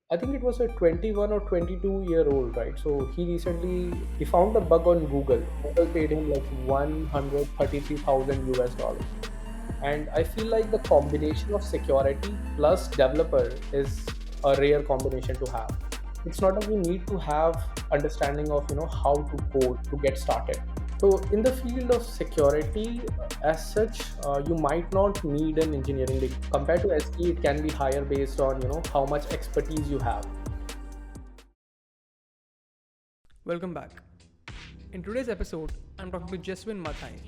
I think it was a 21 or 22-year-old, right? So he found a bug on Google. Google paid him like 133,000 US dollars. And I feel like the combination of security plus developer is a rare combination to have. It's not that we need to have understanding of how to code to get started. So in the field of security, as such, you might not need an engineering degree. Compared to SE, it can be higher based on how much expertise you have. Welcome back. In today's episode, I'm talking to Jeswin Mathai,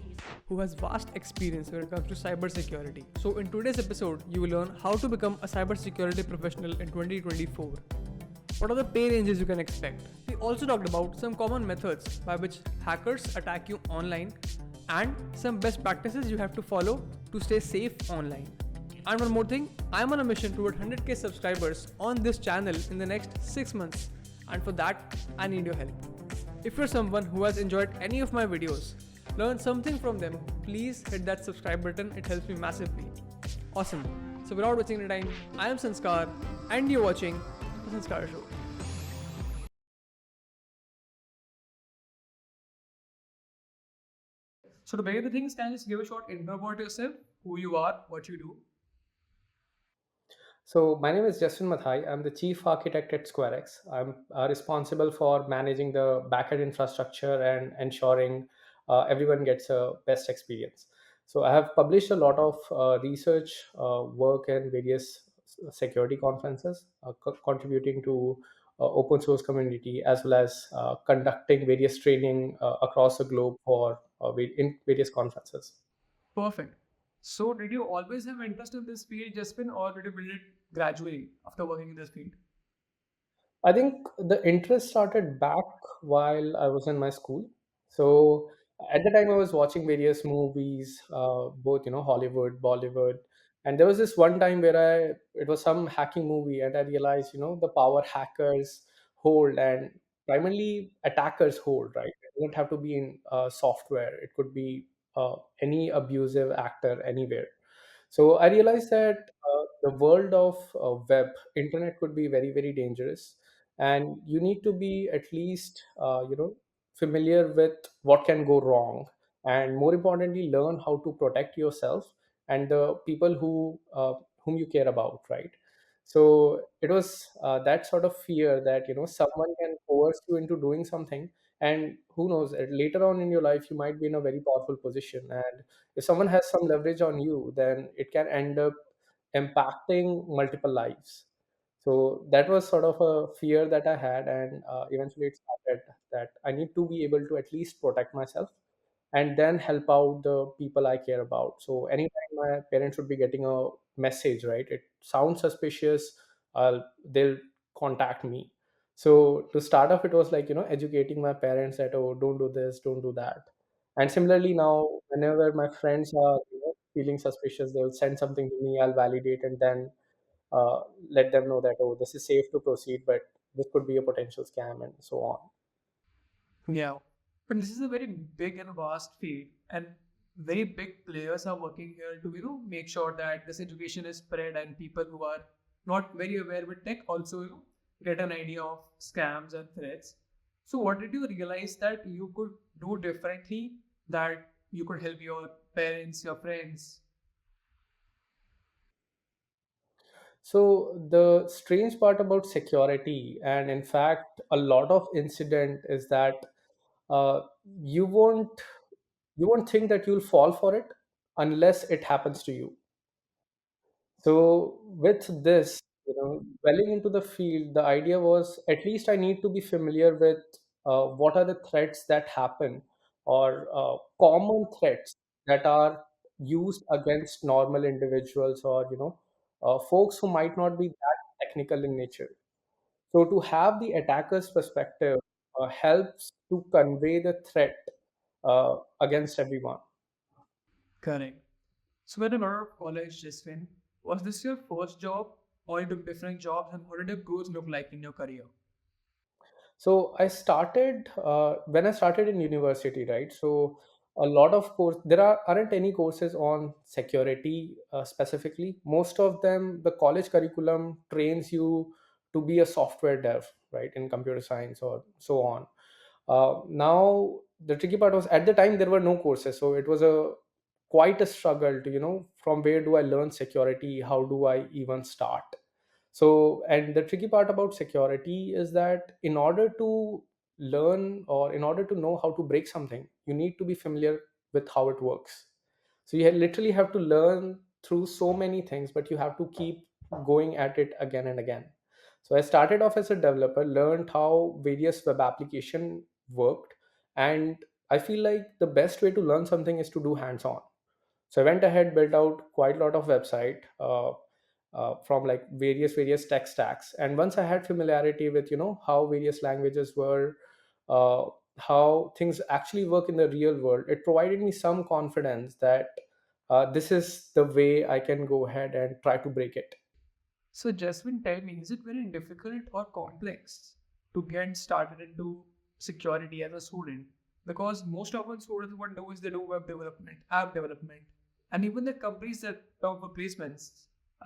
who has vast experience when it comes to cybersecurity. So, in today's episode, you will learn how to become a cybersecurity professional in 2024. What are the pay ranges you can expect? We also talked about some common methods by which hackers attack you online and some best practices you have to follow to stay safe online. And one more thing, I'm on a mission toward 100k subscribers on this channel in the next 6 months, and for that, I need your help. If you're someone who has enjoyed any of my videos, learned something from them, please hit that subscribe button, it helps me massively. Awesome. So without wasting any time, I am Sanskar and you're watching The Sanskar Show. So to begin the things, can you just give a short intro about yourself, who you are, what you do? So my name is Jeswin Mathai. I'm the chief architect at SquareX. I'm responsible for managing the backend infrastructure and ensuring everyone gets a best experience. So I have published a lot of research work and various security conferences, contributing to open source community as well as conducting various training across the globe for in various conferences. Perfect. So did you always have interest in this field, Jaspin, or did you build it gradually after working in this field? I think the interest started back while I was in my school. So at the time, I was watching various movies, both Hollywood, Bollywood, and there was this one time where it was some hacking movie, and I realized the power hackers hold and primarily attackers hold. Right, it doesn't have to be in software. It could be any abusive actor anywhere. So I realized that the world of web internet could be very very dangerous, and you need to be at least familiar with what can go wrong, and more importantly learn how to protect yourself and the people whom you care about, right? So it was that sort of fear that someone can coerce you into doing something, and who knows, later on in your life you might be in a very powerful position, and if someone has some leverage on you, then it can end up impacting multiple lives. So that was sort of a fear that I had, and eventually it started that I need to be able to at least protect myself and then help out the people I care about. So anytime my parents would be getting a message, right, it sounds suspicious, they'll contact me. So to start off, it was like educating my parents that, oh, don't do this, don't do that. And similarly now, whenever my friends are feeling suspicious, they'll send something to me, I'll validate, and then uh, let them know that, oh, this is safe to proceed, but this could be a potential scam and so on. Yeah. But this is a very big and vast field, and very big players are working here to make sure that this education is spread and people who are not very aware with tech also get an idea of scams and threats. So what did you realize that you could do differently, that you could help your parents, your friends? So the strange part about security, and in fact a lot of incident, is that uh, you won't you won't think that you'll fall for it unless it happens to you. So with this, dwelling into the field, the idea was at least I need to be familiar with what are the threats that happen, or common threats that are used against normal individuals, or folks who might not be that technical in nature. So to have the attacker's perspective helps to convey the threat against everyone. Correct. So when you got out of college, Jaswin, was this your first job or you took different jobs, and what did your growth look like in your career? So I started when I started in university, right? So a lot of course there aren't any courses on security specifically. Most of them, the college curriculum trains you to be a software dev, right, in computer science or so on. Now the tricky part was at the time there were no courses, so it was a quite a struggle to, from where do I learn security, how do I even start. So, and the tricky part about security is that in order to learn or in order to know how to break something, you need to be familiar with how it works. So you literally have to learn through so many things, but you have to keep going at it again and again. So I started off as a developer, learned how various web application worked, and I feel like the best way to learn something is to do hands-on. So I went ahead, built out quite a lot of website from like various tech stacks. And once I had familiarity with, how various languages were, uh, how things actually work in the real world, it provided me some confidence that this is the way I can go ahead and try to break it. So, Jeswin, tell me, is it very difficult or complex to get started into security as a student? Because most often students what do is they do web development, app development, and even the companies that talk for placements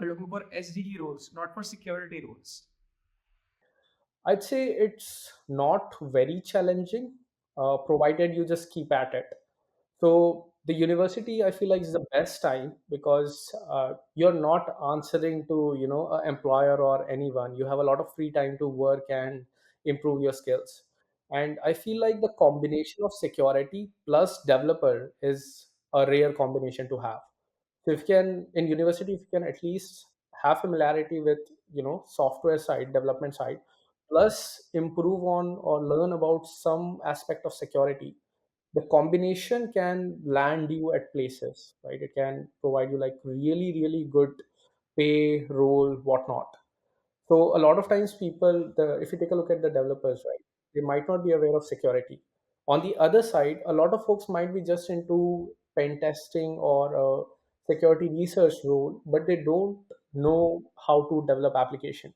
are looking for SDE roles, not for security roles. I'd say it's not very challenging, provided you just keep at it. So the university, I feel like, is the best time because you're not answering to, an employer or anyone. You have a lot of free time to work and improve your skills. And I feel like the combination of security plus developer is a rare combination to have. So if you can in university, if you can at least have familiarity with, software side, development side, plus improve on or learn about some aspect of security, the combination can land you at places, right? It can provide you like really really good pay, role, whatnot. So a lot of times people, if you take a look at the developers, right, they might not be aware of security. On the other side, a lot of folks might be just into pen testing or a security research role, but they don't know how to develop application.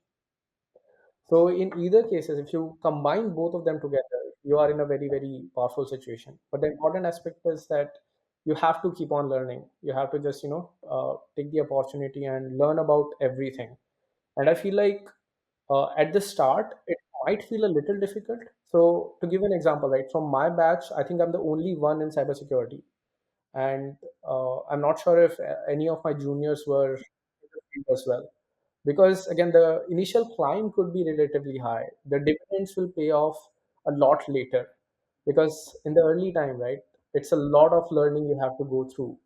So in either cases, if you combine both of them together, you are in a very, very powerful situation. But the important aspect is that you have to keep on learning. You have to just, take the opportunity and learn about everything. And I feel like at the start, it might feel a little difficult. So to give an example, right, from my batch, I think I'm the only one in cybersecurity. And I'm not sure if any of my juniors were in the field as well, because again the initial climb could be relatively high, the dividends will pay off a lot later, because in the early time, right, it's a lot of learning you have to go through.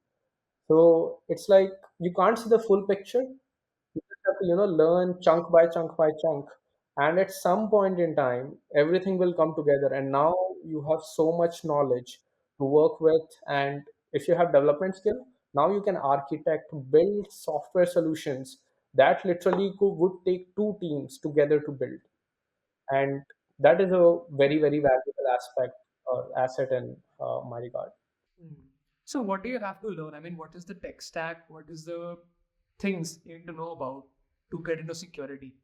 So it's like you can't see the full picture. You just have to, learn chunk by chunk by chunk. And at some point in time, everything will come together. And now you have so much knowledge to work with. And if you have development skill, now you can architect, build software solutions that literally would take two teams together to build. And that is a very, very valuable aspect or asset in my regard. Hmm. So, what do you have to learn? I mean, what is the tech stack? What is the things you need to know about to get into security?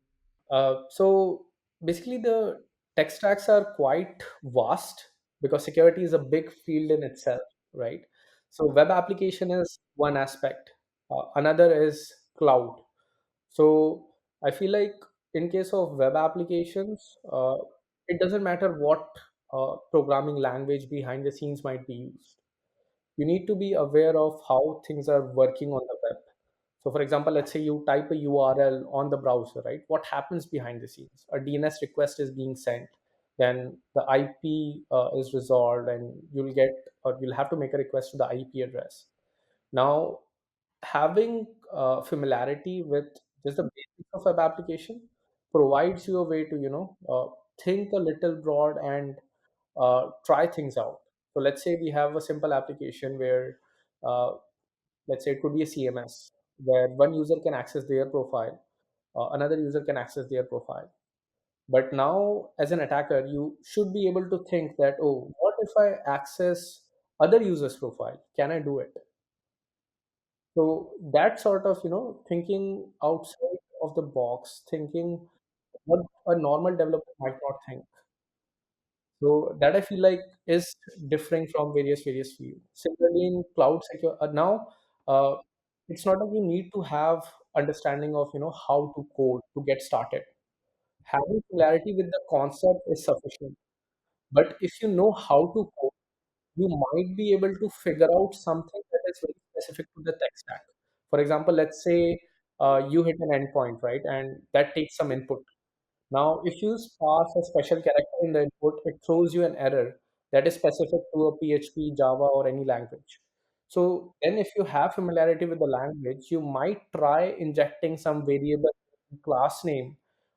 So basically, the tech stacks are quite vast because security is a big field in itself, right? So web application is one aspect. Another is cloud. So I feel like in case of web applications, it doesn't matter what programming language behind the scenes might be used. You need to be aware of how things are working on the web. So, for example, let's say you type a URL on the browser, right? What happens behind the scenes? A DNS request is being sent, then the IP is resolved, and you'll get or you'll have to make a request to the IP address. Now, having familiarity with just the basics of web application provides you a way to, think a little broad and try things out. So let's say we have a simple application where, uh, let's say it could be a CMS, where one user can access their profile, another user can access their profile. But now, as an attacker, you should be able to think that, oh, what if I access other users' profile? Can I do it? So that sort of, thinking outside of the box, thinking what a normal developer might not think. So that I feel like is differing from various fields. Similarly, in cloud secure now, uh, it's not that you need to have understanding of how to code to get started. Having familiarity with the concept is sufficient. But if you know how to code, you might be able to figure out something that is very specific to the tech stack. For example, let's say you hit an endpoint, right? And that takes some input. Now, if you pass a special character in the input, it throws you an error that is specific to a PHP, Java, or any language. So then if you have familiarity with the language, you might try injecting some variable class name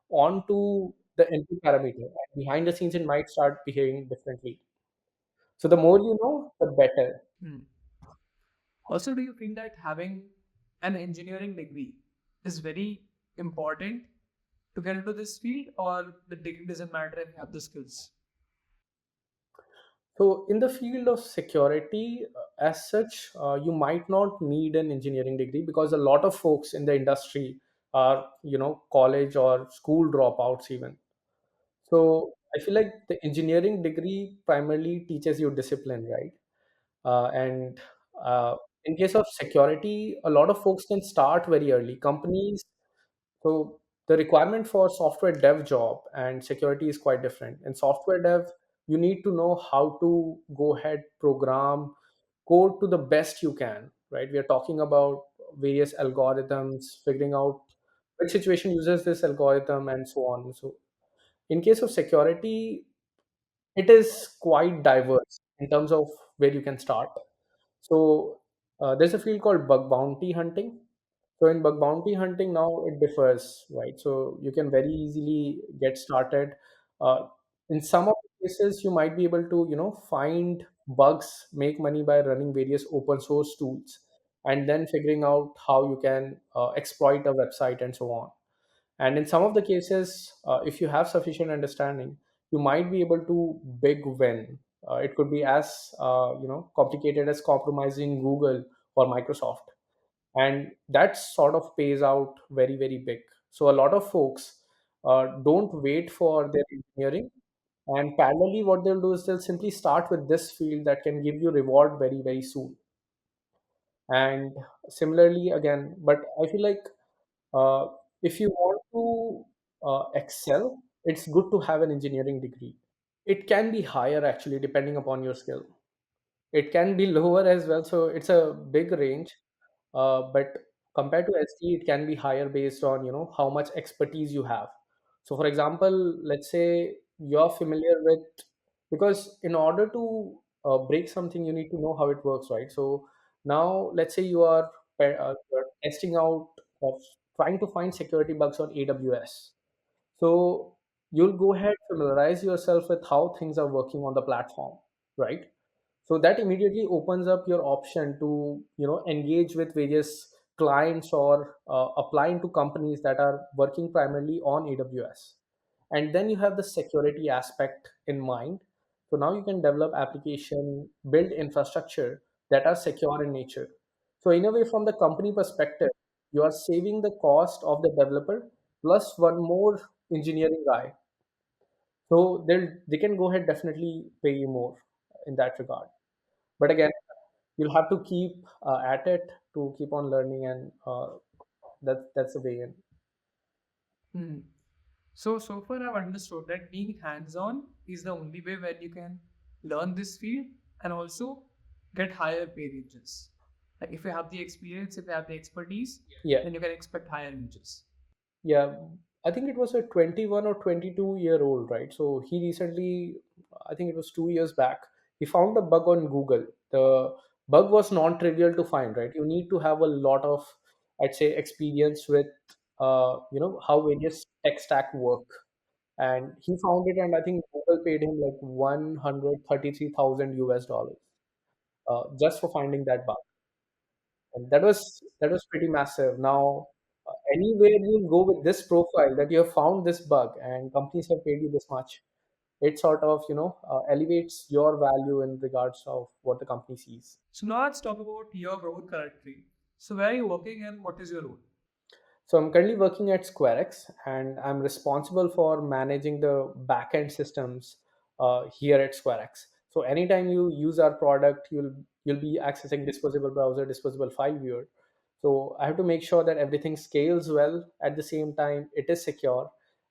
onto the input parameter. And behind the scenes, it might start behaving differently. So the more you know, the better. Hmm. Also, do you feel that having an engineering degree is very important to get into this field, or the degree doesn't matter if you have the skills? So in the field of security, as such, you might not need an engineering degree because a lot of folks in the industry are, college or school dropouts even. So I feel like the engineering degree primarily teaches you discipline, right? And in case of security, a lot of folks can start very early. Companies, so the requirement for software dev job and security is quite different. In software dev, you need to know how to go ahead, program, code to the best you can, right? We are talking about various algorithms, figuring out which situation uses this algorithm and so on. So in case of security, it is quite diverse in terms of where you can start. So there's a field called bug bounty hunting. So in bug bounty hunting now it differs, right? So you can very easily get started. Uh, in some of the cases, you might be able to, find bugs, make money by running various open source tools, and then figuring out how you can exploit a website and so on. And in some of the cases, if you have sufficient understanding, you might be able to big win. It could be as complicated as compromising Google or Microsoft, and that sort of pays out very very big. So a lot of folks don't wait for their engineering, and parallelly what they'll do is they'll simply start with this field that can give you reward very very soon. And similarly again, but I feel like uh, if you want to excel, it's good to have an engineering degree. It can be higher actually depending upon your skill. It can be lower as well, so it's a big range. But compared to SD, it can be higher based on how much expertise you have. So, for example, let's say you're familiar with, because in order to break something, you need to know how it works, right? So now, let's say you're testing out of trying to find security bugs on AWS. So you'll go ahead, familiarize yourself with how things are working on the platform, right? So that immediately opens up your option to engage with various clients or applying to companies that are working primarily on AWS. And then you have the security aspect in mind. So now you can develop application, build infrastructure that are secure in nature. So in a way, from the company perspective, you are saving the cost of the developer plus one more engineering guy. So they can go ahead, definitely pay you more in that regard. But again, you'll have to keep at it to keep on learning, and that's the way in. Hmm. So far I've understood that being hands-on is the only way where you can learn this field and also get higher pay ranges. Like if you have the experience, if you have the expertise, Yeah. then you can expect higher wages. Yeah, I think it was a 21 or 22-year-old, right? So he recently, I think it was 2 years back, he found a bug on Google. The bug was non-trivial to find, right? You need to have a lot of, I'd say, experience with, how various tech stack work. And he found it, and I think Google paid him like 133,000 US dollars just for finding that bug. And that was pretty massive. Now, anywhere you go with this profile that you have found this bug and companies have paid you this much, it sort of elevates your value in regards of what the company sees. So now let's talk about your role currently. So where are you working and what is your role? So I'm currently working at SquareX, and I'm responsible for managing the backend systems here at SquareX. So anytime you use our product, you'll be accessing disposable browser, disposable file viewer. So I have to make sure that everything scales well. At the same time, it is secure,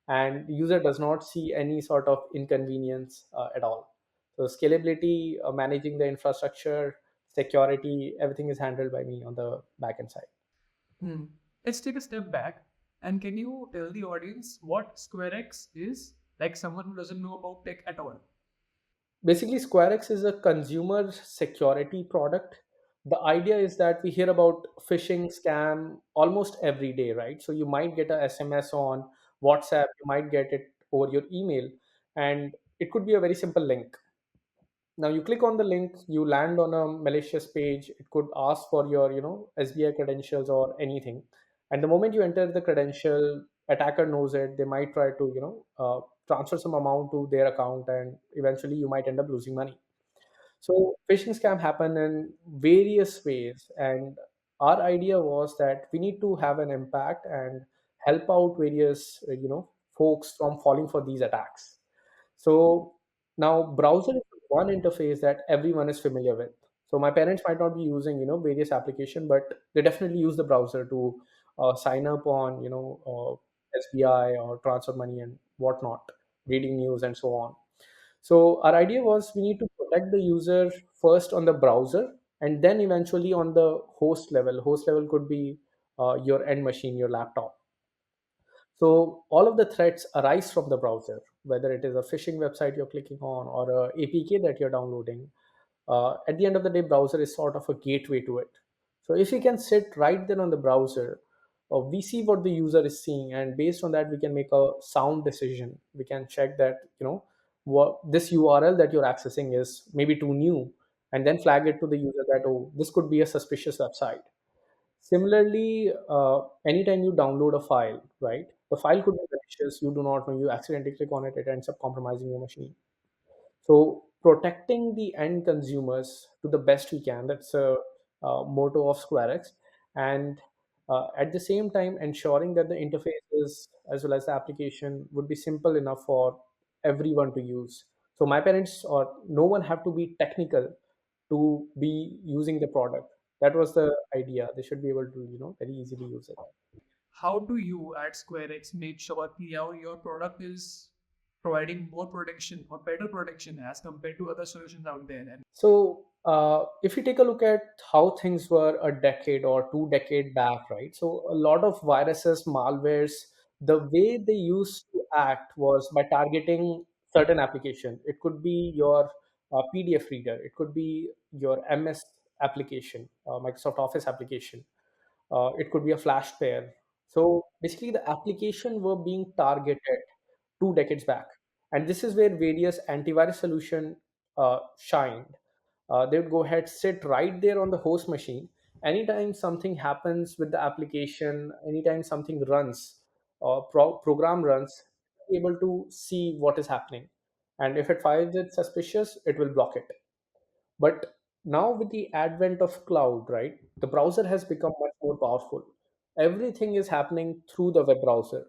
and user does not see any sort of inconvenience at all. So scalability, managing the infrastructure, security, everything is handled by me on the backend side. Hmm. Let's take a step back. And can you tell the audience what SquareX is? Like someone who doesn't know about tech at all. Basically, SquareX is a consumer security product. The idea is that we hear about phishing scam almost every day, right? So you might get a SMS on WhatsApp, you might get it over your email, and it could be a very simple link. Now you click on the link, you land on a malicious page. It could ask for your, SBI credentials or anything. And the moment you enter the credential, attacker knows it. They might try to, transfer some amount to their account, and eventually you might end up losing money. So phishing scam happen in various ways, and our idea was that we need to have an impact and help out various, folks from falling for these attacks. So now browser is one interface that everyone is familiar with. So my parents might not be using, various application, but they definitely use the browser to sign up on, SBI or transfer money and whatnot, reading news and so on. So our idea was we need to protect the user first on the browser, and then eventually on the host level. Host level could be your end machine, your laptop. So all of the threats arise from the browser, whether it is a phishing website you're clicking on or a APK that you're downloading. At the end of the day, browser is sort of a gateway to it. So if we can sit right there on the browser, we see what the user is seeing, and based on that, we can make a sound decision. We can check that what this URL that you're accessing is maybe too new, and then flag it to the user that, oh, this could be a suspicious website. Similarly, anytime you download a file, right, the file could be malicious. You do not know. You accidentally click on it. It ends up compromising your machine. So protecting the end consumers to the best we can. That's a, motto of SquareX, and at the same time ensuring that the interfaces as well as the application would be simple enough for everyone to use. So my parents or no one have to be technical to be using the product. That was the idea. They should be able to, very easily use it. How do you at SquareX make sure that your product is providing more protection or better protection as compared to other solutions out there? And So, if you take a look at how things were a decade or 2 decade back, right? So, a lot of viruses, malwares, the way they used to act was by targeting certain application. It could be your PDF reader, it could be your MS application, Microsoft Office application, it could be a flash player. So basically, the application were being targeted 2 decades back, and this is where various antivirus solution shined. They would go ahead, sit right there on the host machine. Anytime something happens with the application, anytime something runs, program runs, able to see what is happening, and if it finds it suspicious, it will block it. But now with the advent of cloud, right, the browser has become much more powerful. Everything is happening through the web browser.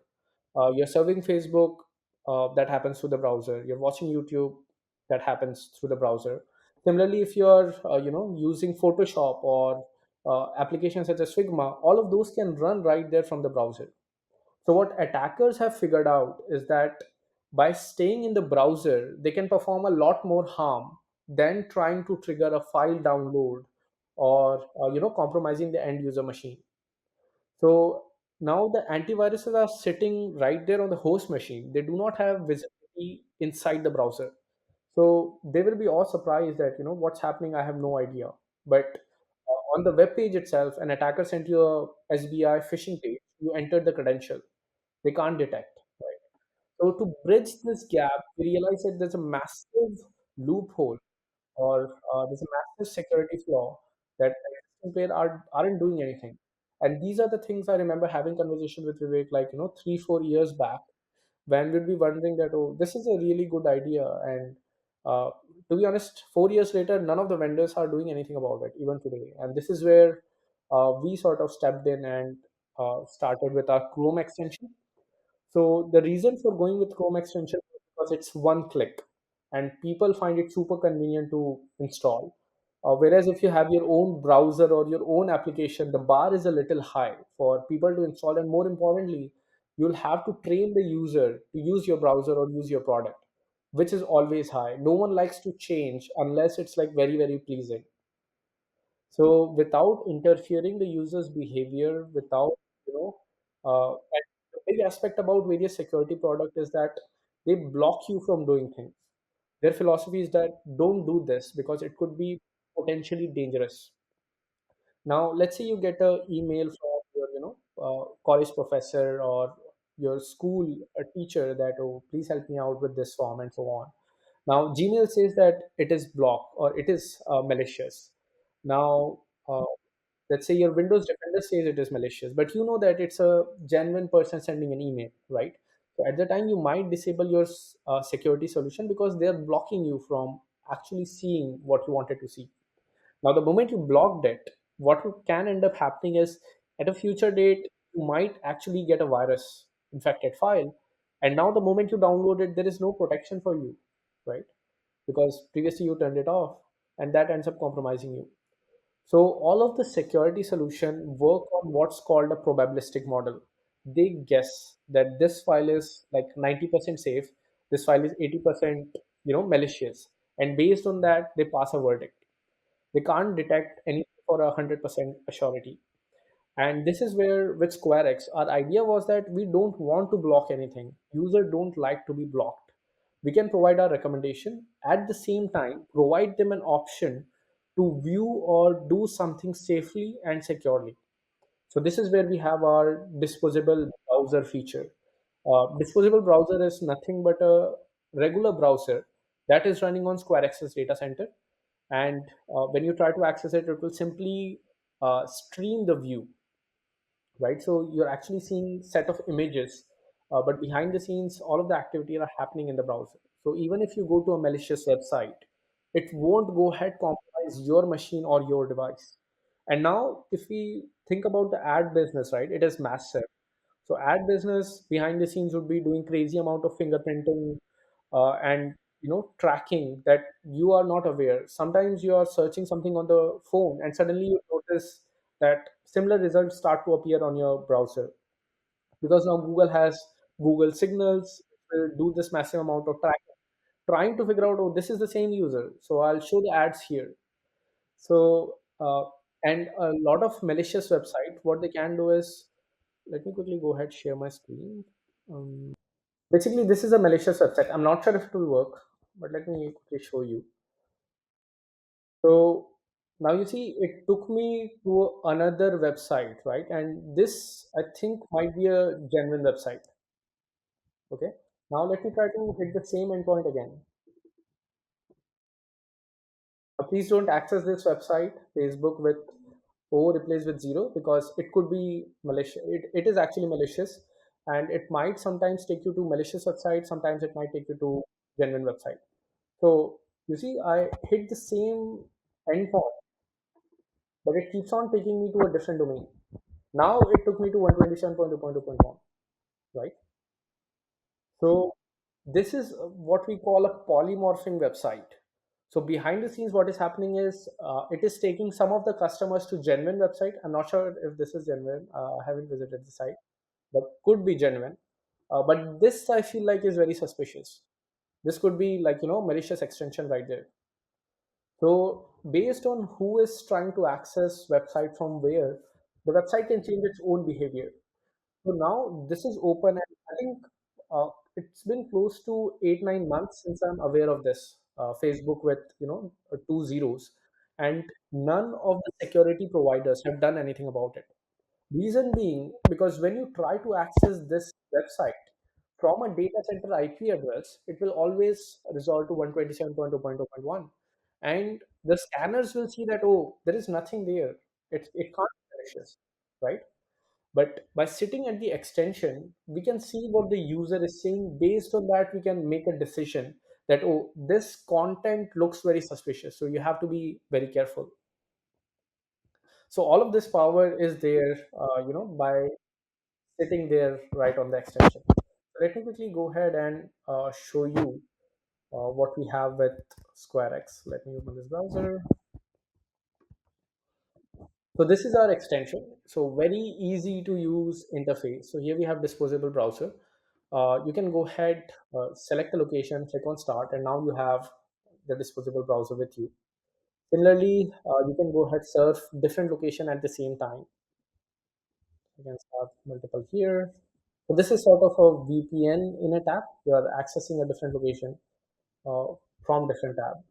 You're serving Facebook, that happens through the browser. You're watching YouTube, that happens through the browser. Similarly, if you're using Photoshop or applications such as Figma, all of those can run right there from the browser. So, what attackers have figured out is that by staying in the browser, they can perform a lot more harm than trying to trigger a file download or compromising the end user machine. So now the antiviruses are sitting right there on the host machine. They do not have visibility inside the browser. So they will be all surprised that what's happening. I have no idea. But on the web page itself, an attacker sent you a SBI phishing page. You entered the credential. They can't detect. Right? So to bridge this gap, we realize that there's a massive loophole, or there's a massive security flaw that existing player aren't doing anything. And these are the things I remember having conversation with Vivek, like 3-4 years back, when we'd be wondering that, oh, this is a really good idea. And uh, to be honest, 4 years later, none of the vendors are doing anything about it even today. And this is where we sort of stepped in and started with our Chrome extension. So the reason for going with Chrome extension is because it's one click, and people find it super convenient to install. Whereas if you have your own browser or your own application, the bar is a little high for people to install, and more importantly, you'll have to train the user to use your browser or use your product, which is always high. No one likes to change unless it's like very, very pleasing. So without interfering the user's behavior, without, you know, and the big aspect about various security product is that they block you from doing things. Their philosophy is that don't do this because it could be potentially dangerous. Now, let's say you get a email from your, college professor or your school teacher that, oh, please help me out with this form and so on. Now, Gmail says that it is blocked or it is malicious. Now, let's say your Windows Defender says it is malicious, but you know that it's a genuine person sending an email, right? So at the time, you might disable your security solution because they're blocking you from actually seeing what you wanted to see. Now, the moment you blocked it, what can end up happening is at a future date, you might actually get a virus infected file. And now, the moment you download it, there is no protection for you, right? Because previously you turned it off, and that ends up compromising you. So, all of the security solution work on what's called a probabilistic model. They guess that this file is like 90% safe, this file is 80%, malicious. And based on that, they pass a verdict. They can't detect anything for 100% surety. And this is where with SquareX, our idea was that we don't want to block anything. Users don't like to be blocked. We can provide our recommendation, at the same time provide them an option to view or do something safely and securely. So this is where we have our disposable browser feature. Disposable browser is nothing but a regular browser that is running on SquareX's data center. And when you try to access it, it will simply stream the view, right? So you're actually seeing set of images, but behind the scenes, all of the activity are happening in the browser. So even if you go to a malicious website, it won't go ahead compromise your machine or your device. And now, if we think about the ad business, right, it is massive. So ad business behind the scenes would be doing crazy amount of fingerprinting and tracking that you are not aware. Sometimes you are searching something on the phone and suddenly you notice that similar results start to appear on your browser because now Google has Google Signals will do this massive amount of tracking, trying to figure out, oh, this is the same user, so I'll show the ads here. So and a lot of malicious website, what they can do is, let me quickly go ahead share my screen. Basically, this is a malicious website. I'm not sure if it will work, but let me quickly show you. So now you see it took me to another website, right? And this I think might be a genuine website. Okay. Now let me try to hit the same endpoint again. Please don't access this website, Facebook with O replaced with zero, because it could be malicious. It is actually malicious, and it might sometimes take you to malicious website. Sometimes it might take you to genuine website. So you see, I hit the same endpoint, but it keeps on taking me to a different domain. Now it took me to 127.2.2.1, right? So this is what we call a polymorphing website. So behind the scenes, what is happening is it is taking some of the customers to genuine website. I'm not sure if this is genuine. I haven't visited the site, but could be genuine. But this I feel like is very suspicious. This could be like malicious extension right there. So based on who is trying to access website from where, the website can change its own behavior. So now this is open, and I think it's been close to 8 9 months since I'm aware of this. Facebook with two zeros, and none of the security providers have done anything about it. Reason being, because when you try to access this website from a data center IP address, it will always resort to 127.2.2.1. And the scanners will see that, oh, there is nothing there. It can't be malicious, right? But by sitting at the extension, we can see what the user is saying. Based on that, we can make a decision that, oh, this content looks very suspicious. So you have to be very careful. So all of this power is there, by sitting there right on the extension. So let me quickly go ahead and show you what we have with SquareX. Let me open this browser. So this is our extension. So very easy to use interface. So here we have disposable browser. You can go ahead, select the location, click on start, and now you have the disposable browser with you. Similarly, you can go ahead, surf different location at the same time. You can start multiple here. So this is sort of a VPN in a tab. You are accessing a different location uh, from different tab.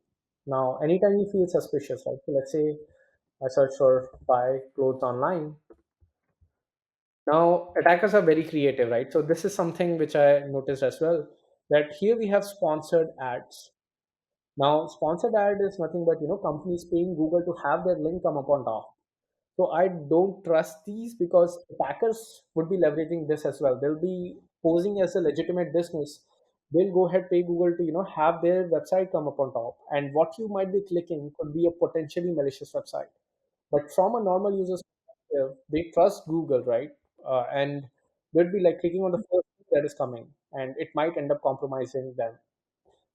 Now, anytime you feel suspicious, right? So let's say I search for buy clothes online. Now, attackers are very creative, right? So this is something which I noticed as well, that here we have sponsored ads. Now, sponsored ad is nothing but companies paying Google to have their link come up on top. So I don't trust these because attackers would be leveraging this as well. They'll be posing as a legitimate business. They'll go ahead pay Google to have their website come up on top, and what you might be clicking could be a potentially malicious website. But from a normal user's perspective, they trust Google, right? And they'd be like clicking on the first thing that is coming, and it might end up compromising them.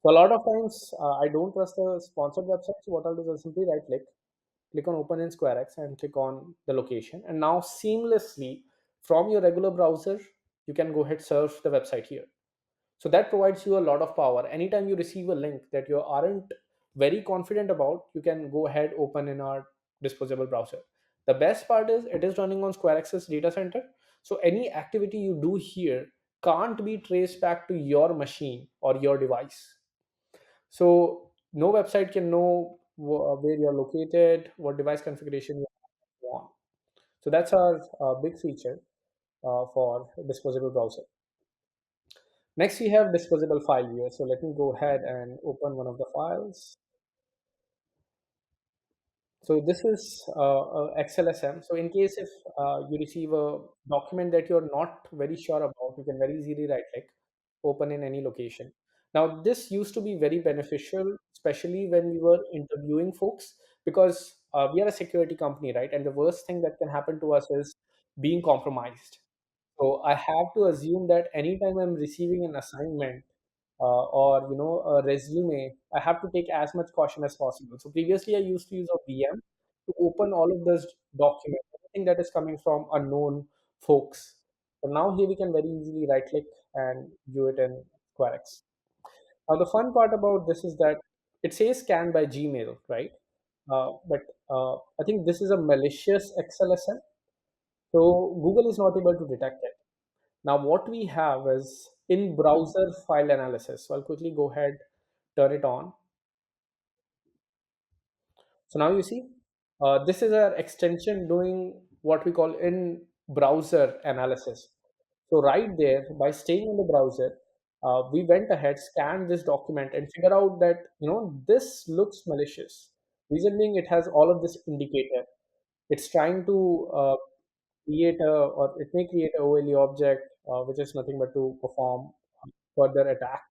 So a lot of times, I don't trust the sponsored websites. So what I'll do is I'll simply right click on open in SquareX and click on the location. And now seamlessly from your regular browser, you can go ahead surf the website here. So that provides you a lot of power. Anytime you receive a link that you aren't very confident about, you can go ahead open in our disposable browser. The best part is it is running on SquareX's data center. So any activity you do here can't be traced back to your machine or your device. So no website can know where you're located, what device configuration you want. So that's our big feature for disposable browser. Next, we have disposable file viewer. So let me go ahead and open one of the files. So this is XLSM. So in case if you receive a document that you're not very sure about, you can very easily right click, open in any location. Now this used to be very beneficial, especially when we were interviewing folks, because we are a security company, right? And the worst thing that can happen to us is being compromised. So I have to assume that anytime I'm receiving an assignment or a resume, I have to take as much caution as possible. So previously I used to use a VM to open all of those documents, everything that is coming from unknown folks. So now here we can very easily right click and view it in SquareX. Now the fun part about this is that it says scanned by Gmail, right? But I think this is a malicious XLSN, so Google is not able to detect it. Now, what we have is in browser file analysis. So I'll quickly go ahead, turn it on. So now you see, this is our extension doing what we call in browser analysis. So right there, by staying in the browser, we went ahead, scanned this document, and figure out that this looks malicious. Reason being, it has all of this indicator. It's trying to create a, or it may create a OLE object, which is nothing but to perform further attack.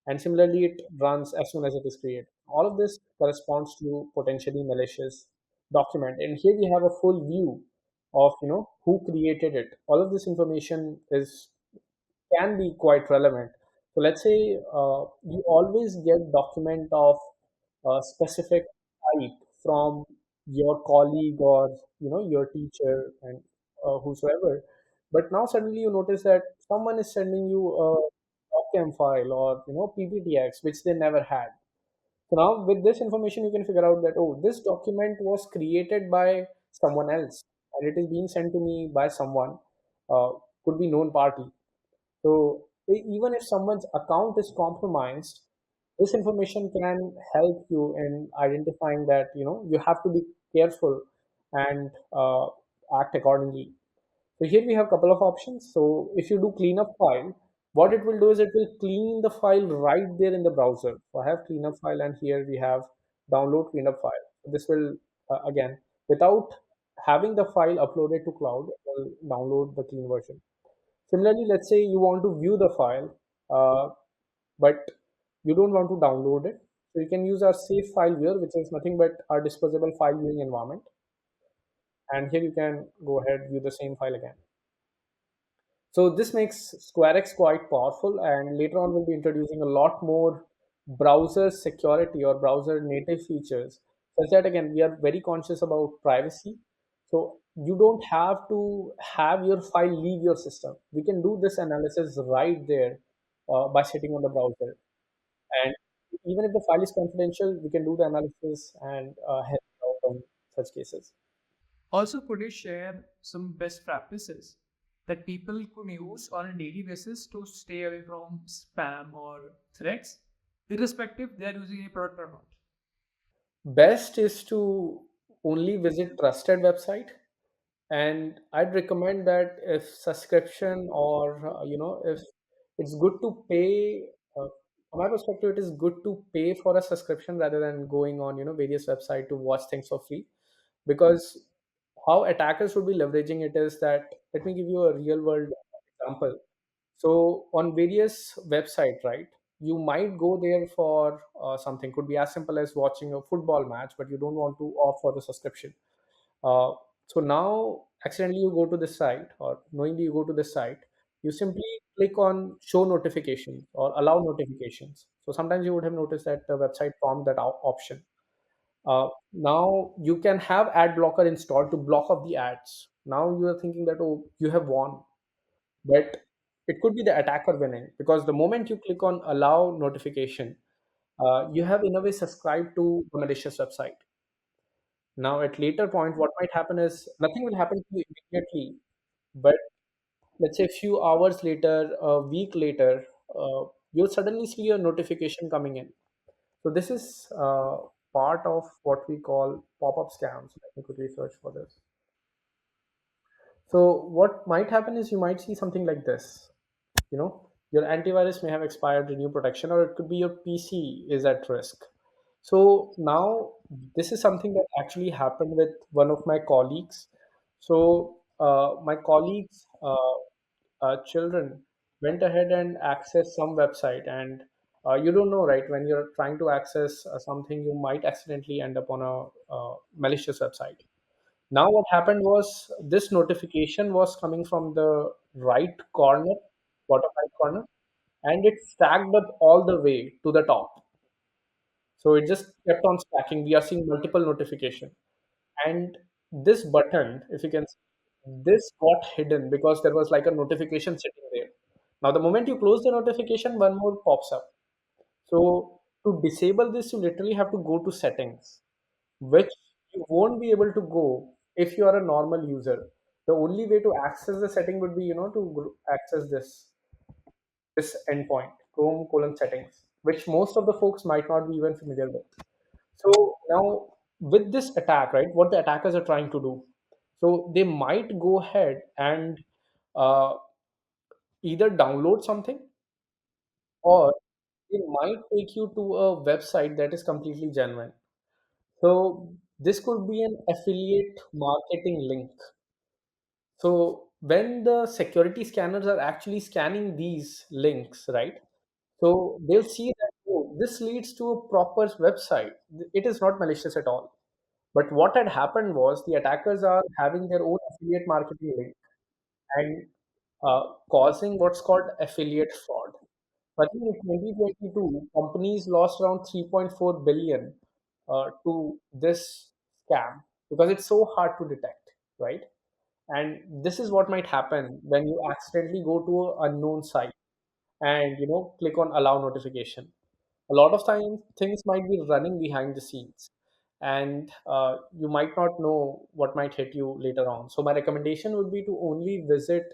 And similarly, it runs as soon as it is created. All of this corresponds to potentially malicious document. And here we have a full view of who created it. All of this information is can be quite relevant. So let's say you always get document of a specific type from your colleague or your teacher and whosoever. But now suddenly you notice that someone is sending you a document file or PPTX which they never had. So now with this information you can figure out that this document was created by someone else and it is being sent to me by someone, uh, could be known party. So even if someone's account is compromised, this information can help you in identifying that you have to be careful and act accordingly. So here we have a couple of options. So if you do cleanup file, what it will do is it will clean the file right there in the browser. So I have cleanup file and here we have download cleanup file. So this will again, without having the file uploaded to cloud, it will download the clean version. Similarly, let's say you want to view the file, but you don't want to download it. So you can use our safe file viewer, which is nothing but our disposable file viewing environment. And here you can go ahead view the same file again. So this makes SquareX quite powerful, and later on we'll be introducing a lot more browser security or browser native features, such that again we are very conscious about privacy. So you don't have to have your file leave your system. We can do this analysis right there by sitting on the browser. And even if the file is confidential, we can do the analysis and help out on such cases. Also, could you share some best practices that people could use on a daily basis to stay away from spam or threats, irrespective they are using a product or not? Best is to only visit trusted website, and I'd recommend that if subscription or if it's good to pay. From my perspective, it is good to pay for a subscription rather than going on various website to watch things for free, because how attackers would be leveraging it is that, let me give you a real world example. So on various website, right, you might go there for something, could be as simple as watching a football match, but you don't want to opt for the subscription. So now accidentally you go to this site, or knowingly you go to this site, you simply click on show notifications or allow notifications. So sometimes you would have noticed that the website prompt that option. Now you can have ad blocker installed to block off the ads. Now you are thinking that, oh, you have won, but it could be the attacker winning, because the moment you click on allow notification, you have in a way subscribed to a malicious website. Now at later point, what might happen is nothing will happen to you immediately, but let's say a few hours later, a week later, you'll suddenly see a notification coming in. So this is part of what we call pop-up scams. Let me quickly search for this. So what might happen is you might see something like this. Your antivirus may have expired, renew protection, or it could be your PC is at risk. So now this is something that actually happened with one of my colleagues. So my colleagues children went ahead and accessed some website, and you don't know, right, when you're trying to access something, you might accidentally end up on a malicious website. Now what happened was this notification was coming from the right corner, bottom right corner, and it stacked up all the way to the top. So it just kept on stacking. We are seeing multiple notification. And this button, if you can see, this got hidden because there was like a notification sitting there. Now the moment you close the notification, one more pops up. So to disable this, you literally have to go to settings, which you won't be able to go if you are a normal user. The only way to access the setting would be, to access this endpoint, Chrome colon settings, which most of the folks might not be even familiar with. So now with this attack, right, what the attackers are trying to do, so they might go ahead and uh, either download something, or they might take you to a website that is completely genuine. So this could be an affiliate marketing link. So when the security scanners are actually scanning these links, right? So they'll see that, oh, this leads to a proper website. It is not malicious at all. But what had happened was the attackers are having their own affiliate marketing link, and causing what's called affiliate fraud. I think in 2022, companies lost around 3.4 billion to this scam, because it's so hard to detect, right? And this is what might happen when you accidentally go to an unknown site and click on allow notification. A lot of times things might be running behind the scenes, and you might not know what might hit you later on. So my recommendation would be to only visit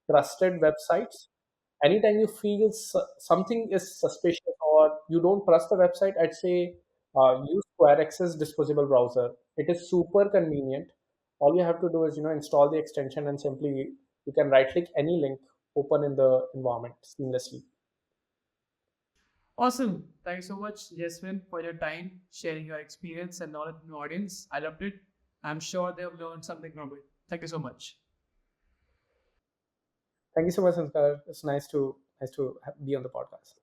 trusted websites. Anytime you feel something is suspicious or you don't trust the website, I'd say use SquareX's disposable browser. It is super convenient. All you have to do is install the extension, and simply you can right click any link, open in the environment seamlessly. Awesome. Thank you so much, Jeswin, for your time, sharing your experience and knowledge with the audience. I loved it. I'm sure they've learned something from it. Thank you so much. Thank you so much, Sanskar. It's nice to be on the podcast.